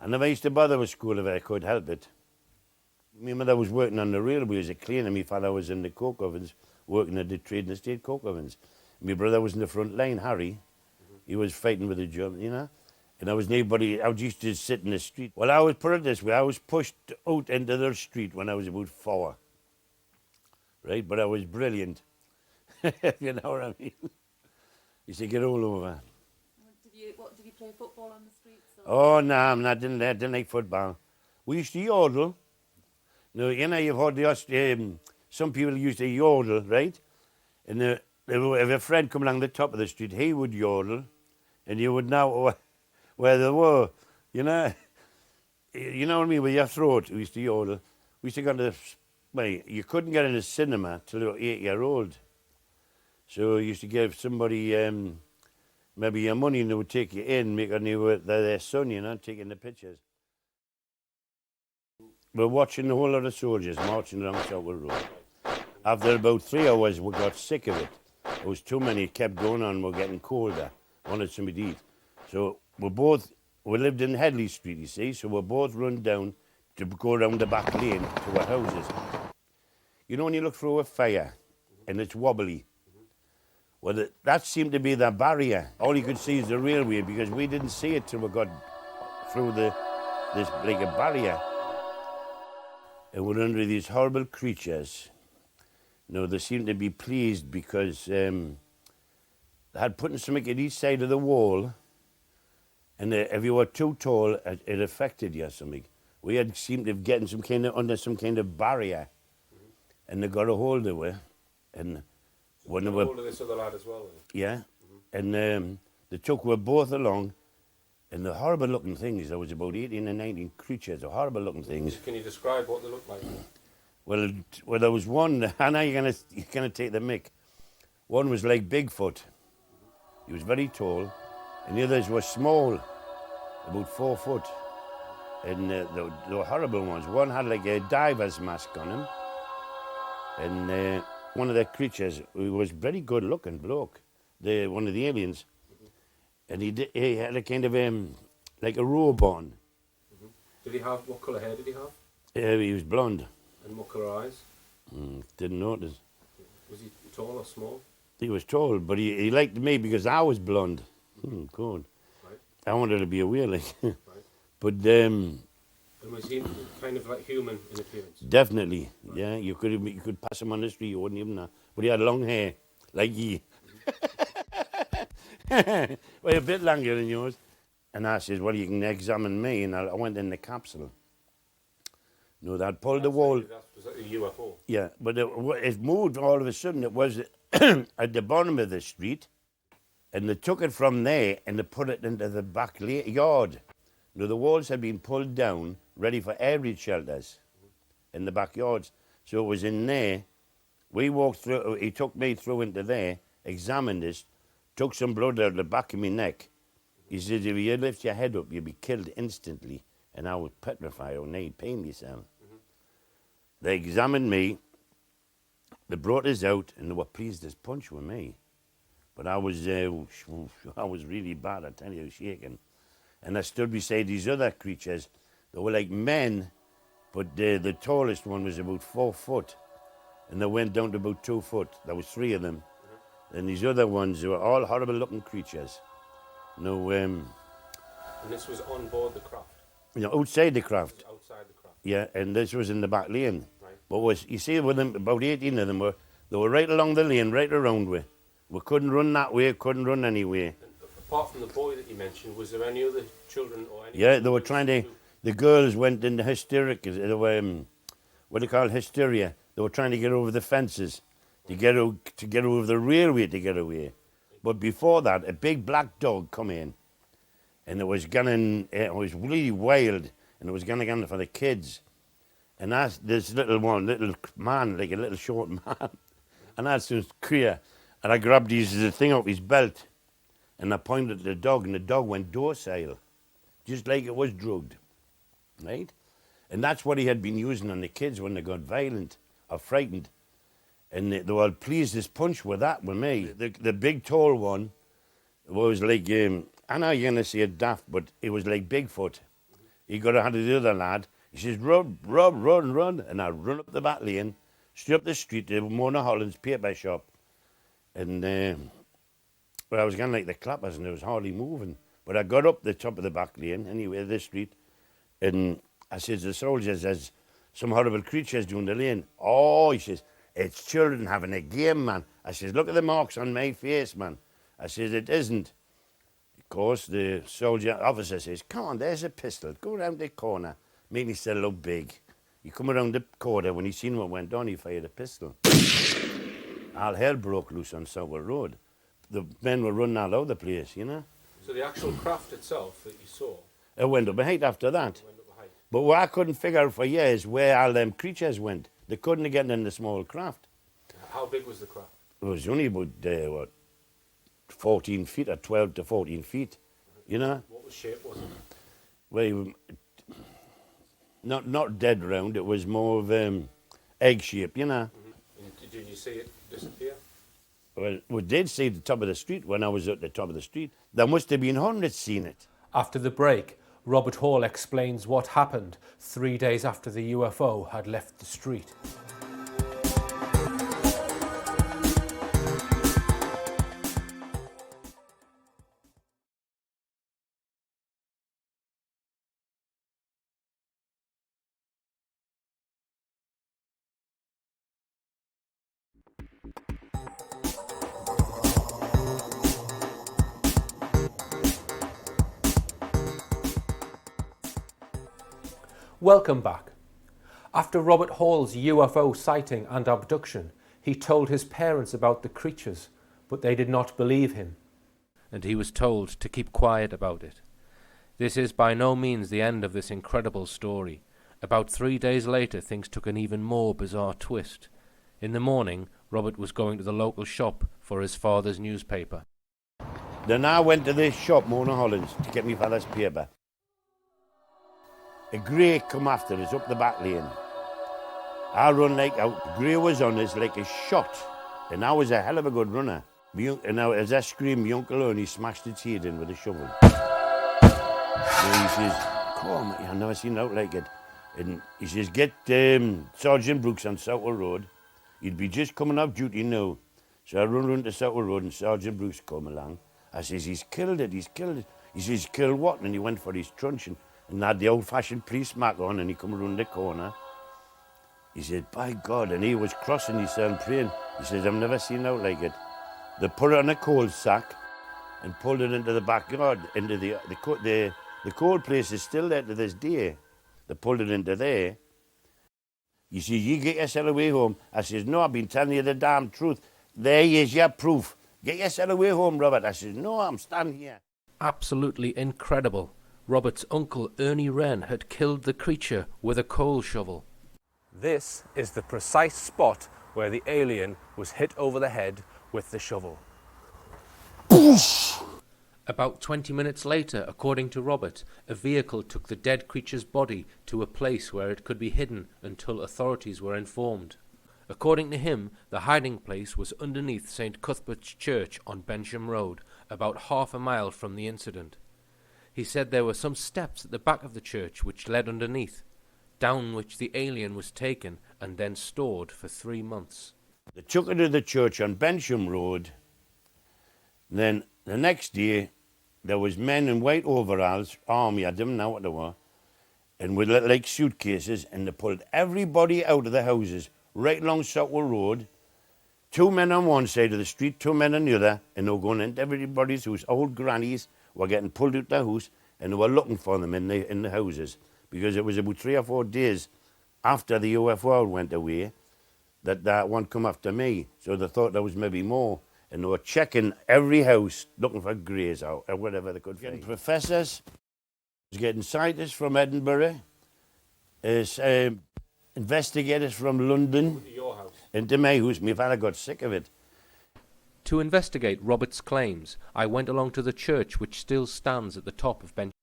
I never used to bother with school if I could help it. My mother was working on the railway as a cleaner. My father was in the coke ovens, working at the trade and estate coke ovens. My brother was in the front line, Harry. He was fighting with the Germans, you know. And I was nobody, I used to sit in the street. Well, I was put it this way, I was pushed out into the street when I was about 4. Right, but I was brilliant. You know what I mean? Used to get all over. Did you play football on the streets? Or? Oh, no, I didn't like football. We used to yodel. No, you know, you've heard some people used to yodel, right? And if a friend come along the top of the street, he would yodel, and you would know where they were, you know. You know what I mean, with your throat, we used to yodel. We used to go to you couldn't get in the cinema till you were 8-year-old. So you used to give somebody maybe your money and they would take you in, making you were their son, you know, taking the pictures. We're watching a whole lot of soldiers marching along Southwell Road. After about 3 hours, we got sick of it. There was too many, it kept going on, we're getting colder, wanted something to eat. So we lived in Headley Street, you see, so we're both run down to go around the back lane to our houses. You know when you look through a fire and it's wobbly? Well, that seemed to be the barrier. All you could see is the railway because we didn't see it till we got through this like a barrier. And we're under these horrible creatures. No, they seemed to be pleased because they had put something at each side of the wall, and if you were too tall, it affected you or something. We had seemed to be getting under some kind of barrier, and they got a hold of it, and when they were hold of this other lad as well. Yeah, and they took we both along, and the horrible looking things. There was about 18 and 19 creatures, the horrible looking things. Can you describe what they looked like? Well, there was one. I know you're gonna take the mick. One was like Bigfoot. He was very tall, and the others were small, about 4 foot. And they were horrible ones. One had like a diver's mask on him, and one of the creatures who was very good looking bloke, one of the aliens, and he had a kind of like a robe on. Did he have, what colour hair did he have? He was blonde. And what colour eyes? Didn't notice. Was he tall or small? He was tall, but he liked me because I was blonde. Good. Right. I wanted to be a whale, like. Right. But and was he kind of like human in appearance? Definitely, right. Yeah. You could pass him on the street, you wouldn't even know. But he had long hair, like ye. Well, a bit longer than yours. And I said, well, you can examine me. And I went in the capsule. No, that pulled the wall. Was that a UFO? Yeah, but it moved all of a sudden. It was at the bottom of the street. And they took it from there and they put it into the back yard. Now, the walls had been pulled down, ready for air raid shelters in the backyards. So it was in there. We walked through, he took me through into there, examined this, took some blood out of the back of my neck. He said, if you lift your head up, you'll be killed instantly. And I was petrified, oh, nay, pay myself. They examined me, they brought us out, and they were pleased as punch with me. But I was really bad, I tell you, shaking. And I stood beside these other creatures. They were like men, but the tallest one was about 4 foot. And they went down to about 2 foot. There was 3 of them. And these other ones were all horrible looking creatures. No, and this was on board the craft? You know, outside the craft. Outside the craft? Yeah, and this was in the back lane. Right. But you see, with them, about 18 of them, they were right along the lane, right around we. We couldn't run that way, couldn't run anywhere. Apart from the boy that you mentioned, was there any other children or any? Yeah, they were trying to. The girls went into hysterics. They were, what do you call hysteria? They were trying to get over the fences, to get over the railway to get away. But before that, a big black dog come in, and it was gunning. It was really wild, and it was gunning for the kids. And this little man, like a little short man, and that's just queer. And I grabbed the thing off his belt. And I pointed at the dog, and the dog went docile, just like it was drugged, right? And that's what he had been using on the kids when they got violent or frightened. And they were pleased as punch with that, with me. The big, tall one was like, I know you're going to say it daft, but it was like Bigfoot. he got a hand of the other lad. He says, Rob, run. And I run up the back lane, straight up the street to Mona Holland's paper shop. And well, I was kind of like the clappers and I was hardly moving. But I got up the top of the back lane, anyway, this street, and I says, the soldier says, some horrible creatures doing the lane. Oh, he says, it's children having a game, man. I says, look at the marks on my face, man. I says, it isn't. Of course, the soldier officer says, come on, there's a pistol. Go around the corner. Made me still look big. He come around the corner. When he seen what went on, he fired a pistol. All hell broke loose on Southwell Road. The men were running all over the place, you know. So the actual craft itself that you saw It went up a height after that. went up a height. But what I couldn't figure out for years where all them creatures went. They couldn't get in the small craft. How big was the craft? It was only about 14 feet or 12 to 14 feet, you know. What shape was it? Well, not dead round. It was more of egg shape, you know. And did you see it disappear? Well, we did see the top of the street when I was at the top of the street. There must have been hundreds seen it. After the break, Robert Hall explains what happened 3 days after the UFO had left the street. Welcome back. After Robert Hall's UFO sighting and abduction, he told his parents about the creatures, but they did not believe him. And he was told to keep quiet about it. This is by no means the end of this incredible story. About 3 days later, things took an even more bizarre twist. In the morning, Robert was going to the local shop for his father's newspaper. Then I went to this shop, Mona Holland's, to get my father's paper. A grey come after us up the back lane. I run like out. The grey was on us like a shot. And I was a hell of a good runner. And now, as I screamed, my uncle only smashed its head in with a shovel. And he says, come on, I've never seen it out like it. And he says, get Sergeant Brooks on Southwell Road. He'd be just coming off duty now. So I run to Southwell Road and Sergeant Brooks come along. I says, he's killed it. He says, killed what? And he went for his truncheon. And had the old-fashioned police mark on, and he come around the corner. He said, by God, and he was crossing his cell praying. He says, I've never seen it out like it. They put it on a coal sack and pulled it into the backyard, into the coal place is still there to this day. They pulled it into there. You see, you get yourself away home. I says, no, I've been telling you the damn truth. There is your proof. Get yourself away home, Robert. I says, no, I'm standing here. Absolutely incredible. Robert's uncle Ernie Wren had killed the creature with a coal shovel. This is the precise spot where the alien was hit over the head with the shovel. About 20 minutes later, according to Robert, a vehicle took the dead creature's body to a place where it could be hidden until authorities were informed. According to him, the hiding place was underneath St. Cuthbert's Church on Bensham Road, about half a mile from the incident. He said there were some steps at the back of the church which led underneath, down which the alien was taken and then stored for 3 months. They took it to the church on Bensham Road. Then the next day, there was men in white overalls, army, I didn't know what they were, and with like suitcases, and they pulled everybody out of the houses right along Southwell Road. 2 men on one side of the street, 2 men on the other, and they were going into everybody's house. Old grannies were getting pulled out the house, and they were looking for them in the houses, because it was about 3 or 4 days after the UFO went away that one come after me. So they thought there was maybe more, and they were checking every house looking for greys or whatever they could find. Professors, getting scientists from Edinburgh, investigators from London, Your house. into my house. My father got sick of it. To investigate Robert's claims, I went along to the church which still stands at the top of